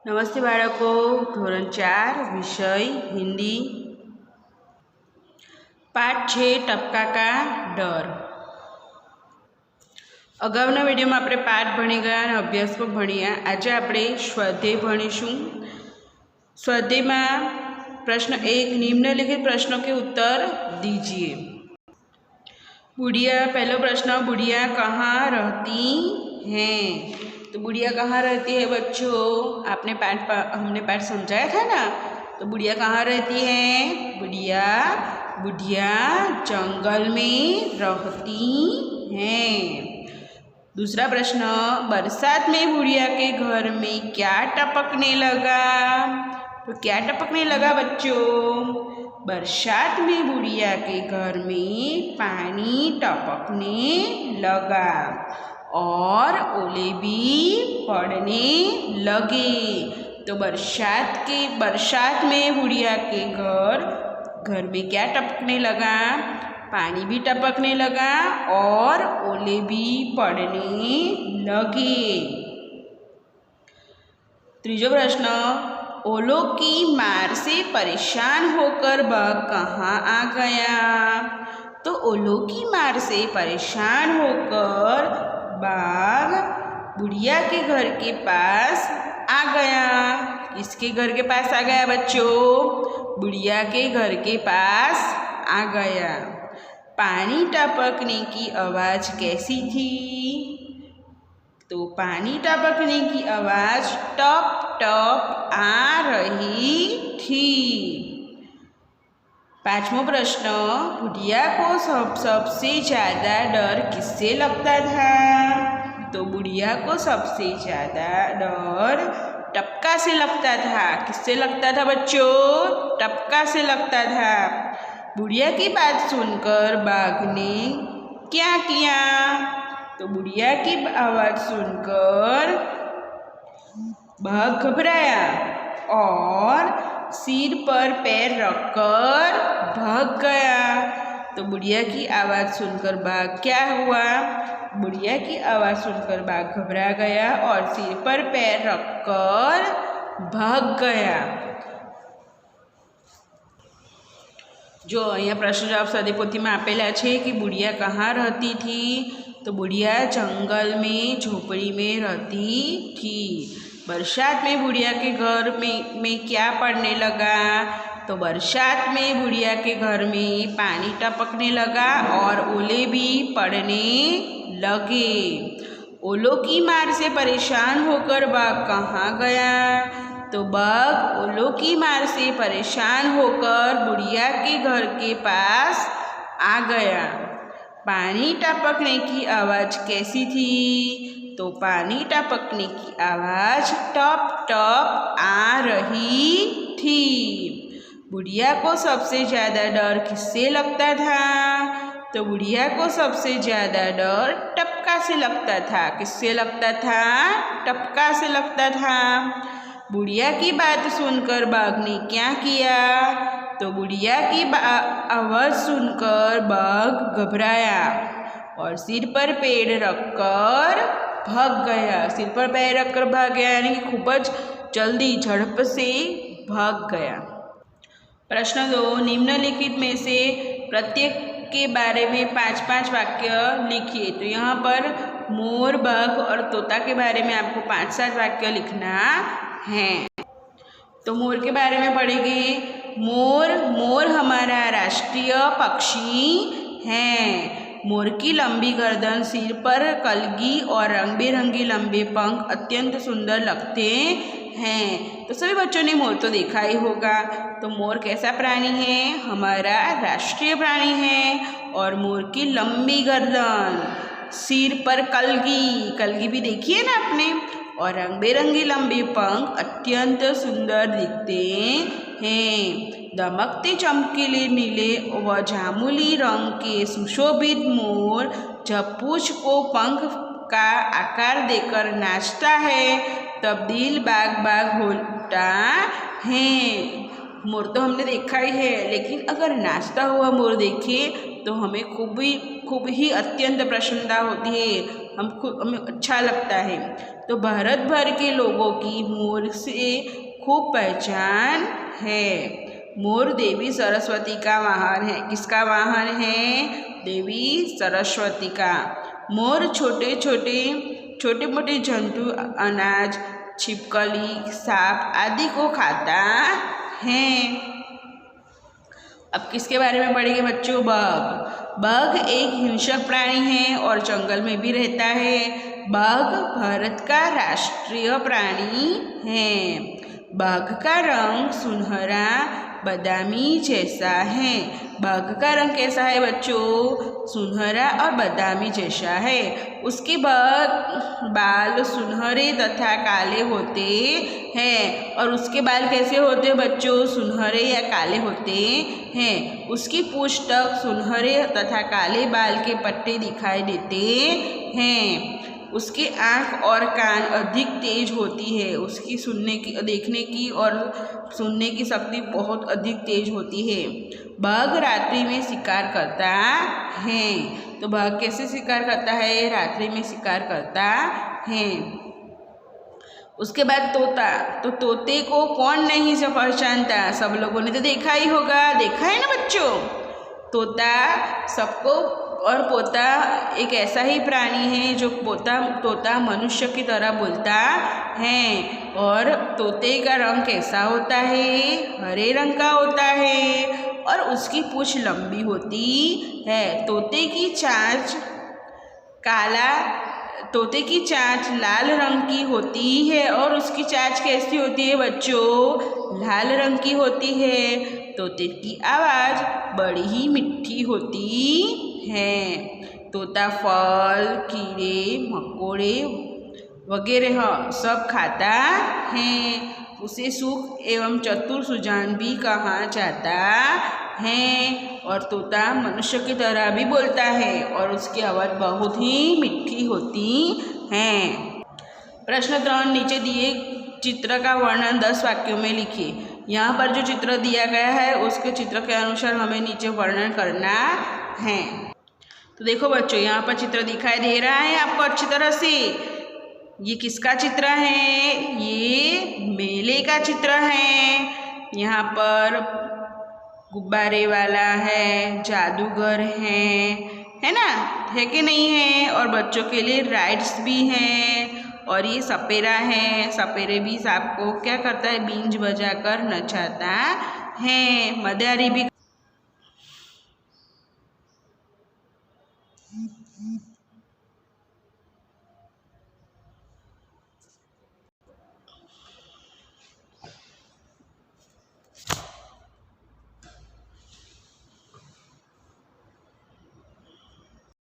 नमस्ते बाळको, धोरण 4 विषय हिंदी पाठ 6 टपका का डर। अगाउना विडियो में आपणे पाठ भणी गया और अभ्यास पर भणिया। आज आपणे स्वाध्याय भणीशुं। स्वाध्याय में प्रश्न 1, निम्नलिखित प्रश्नों के उत्तर दीजिए। बुढ़िया, पहला प्रश्न, बुढ़िया कहाँ रहती हैं? तो बुढ़िया कहाँ रहती है बच्चों? हमने पाठ समझाया था ना। तो बुढ़िया कहाँ रहती है? बुढ़िया जंगल में रहती हैं। दूसरा प्रश्न, बरसात में बुढ़िया के घर में क्या टपकने लगा? तो क्या टपकने लगा बच्चों? बरसात में बुढ़िया के घर में पानी टपकने लगा और ओले भी पड़ने लगे। तो बरसात में बुढ़िया के घर में क्या टपकने लगा? पानी भी टपकने लगा और ओले भी पड़ने लगे। तीसरा प्रश्न, ओलों की मार से परेशान होकर बाघ कहाँ आ गया? तो ओलों की मार से परेशान होकर बाघ बुढ़िया के घर के पास आ गया। किसके घर के पास आ गया बच्चों? बुढ़िया के घर के पास आ गया। पानी टपकने की आवाज़ कैसी थी? तो पानी टपकने की आवाज़ टप टप आ रही थी। पांचवा प्रश्न, बुढ़िया को सबसे ज़्यादा डर किससे लगता था? तो बुढ़िया को सबसे ज़्यादा डर टपका से लगता था। किससे लगता था बच्चों? टपका से लगता था। बुढ़िया की बात सुनकर बाघ ने क्या किया? तो बुढ़िया की आवाज़ सुनकर बाघ घबराया और सिर पर पैर रखकर भाग गया। तो बुढ़िया की आवाज़ सुनकर बाघ क्या हुआ? बुढ़िया की आवाज़ सुनकर बाघ घबरा गया और सिर पर पैर रखकर भाग गया। जो अहीं प्रश्न जवाब सदीपोथी में आपेला है कि बुढ़िया कहाँ रहती थी? तो बुढ़िया जंगल में झोपड़ी में रहती थी। बरसात में बुढ़िया के घर में क्या पड़ने लगा? तो बरसात में बुढ़िया के घर में पानी टपकने लगा और ओले भी पड़ने लगे। ओलों की मार से परेशान होकर बाघ कहाँ गया? तो बाघ ओलों की मार से परेशान होकर बुढ़िया के घर के पास आ गया। पानी टपकने की आवाज़ कैसी थी? तो पानी टपकने की आवाज़ टप टप आ रही थी। बुढ़िया को सबसे ज़्यादा डर किससे लगता था? तो बुढ़िया को सबसे ज़्यादा डर टपका से लगता था। किससे लगता था? टपका से लगता था। बुढ़िया की बात सुनकर बाघ ने क्या किया? तो बुढ़िया की आवाज़ सुनकर बाघ घबराया और सिर पर पैर रखकर भाग गया। सिर पर पैर रखकर भाग गया यानी कि खूब जल्दी झड़प से भाग गया। प्रश्न 2, निम्नलिखित में से प्रत्येक के बारे में 5-5 वाक्य लिखिए। तो यहाँ पर मोर, बाघ और तोता के बारे में आपको 5-7 वाक्य लिखना है। तो मोर के बारे में पढ़ेंगे। मोर हमारा राष्ट्रीय पक्षी है। मोर की लंबी गर्दन, सिर पर कलगी और रंग बिरंगे लंबे पंख अत्यंत सुंदर लगते हैं। तो सभी बच्चों ने मोर तो देखा ही होगा। तो मोर कैसा प्राणी है? हमारा राष्ट्रीय प्राणी है। और मोर की लंबी गर्दन, सिर पर कलगी भी देखी है ना आपने, और रंग बिरंगे लंबे पंख अत्यंत सुंदर दिखते हैं। दमकते चमकीले नीले व जामुनी रंग के सुशोभित मोर जब पूंछ को पंख का आकार देकर नाचता है तब दिल बाग बाग होता है। मोर तो हमने देखा ही है, लेकिन अगर नाचता हुआ मोर देखे तो हमें खूब ही अत्यंत प्रसन्नता होती है। हमें अच्छा लगता है। तो भारत भर के लोगों की मोर से खूब पहचान है। मोर देवी सरस्वती का वाहन है। किसका वाहन है? देवी सरस्वती का। मोर छोटे मोटे जंतु, अनाज, छिपकली, सांप आदि को खाता है। अब किसके बारे में पढ़ेंगे बच्चों? बाघ। बाघ एक हिंसक प्राणी है और जंगल में भी रहता है। बाघ भारत का राष्ट्रीय प्राणी है। बाघ का रंग सुनहरा बादामी जैसा है। बाघ का रंग कैसा है बच्चों? सुनहरा और बादामी जैसा है। उसके बाल सुनहरे तथा काले होते हैं। और उसके बाल कैसे होते हैं बच्चों? सुनहरे या काले होते हैं। उसकी पूंछ तक सुनहरे तथा काले बाल के पट्टे दिखाई देते हैं। उसके आँख और कान अधिक तेज होती है। उसकी देखने की और सुनने की शक्ति बहुत अधिक तेज होती है। बाघ रात्रि में शिकार करता है। तो बाघ कैसे शिकार करता है? रात्रि में शिकार करता है। उसके बाद तोता। तो तोते को कौन नहीं पहचानता? सब लोगों ने तो देखा ही होगा। देखा है ना बच्चों? तोता सबको, और तोता एक ऐसा ही प्राणी है जो तोता मनुष्य की तरह बोलता है। और तोते का रंग कैसा होता है? हरे रंग का होता है और उसकी पूंछ लंबी होती है। तोते की चांच लाल रंग की होती है। और उसकी चांच कैसी होती है बच्चों? लाल रंग की होती है। तोते की आवाज़ बड़ी ही मीठी होती है। तोता फल, कीड़े मकोड़े वगैरह सब खाता है। उसे सूख एवं चतुर सुजान भी कहा जाता है। और तोता मनुष्य की तरह भी बोलता है और उसकी आवाज़ बहुत ही मीठी होती है। प्रश्न 3, नीचे दिए चित्र का वर्णन 10 वाक्यों में लिखिए। यहाँ पर जो चित्र दिया गया है उसके चित्र के अनुसार हमें नीचे वर्णन करना है। तो देखो बच्चों, यहाँ पर चित्र दिखाई दे रहा है आपको अच्छी तरह से। ये किसका चित्र है? ये मेले का चित्र है। यहाँ पर गुब्बारे वाला है, जादूगर है ना? है कि नहीं है? और बच्चों के लिए राइड्स भी हैं। और ये सपेरा है। सपेरे भी सांप को क्या करता है? बींज बजाकर नचाता है। मदारी भी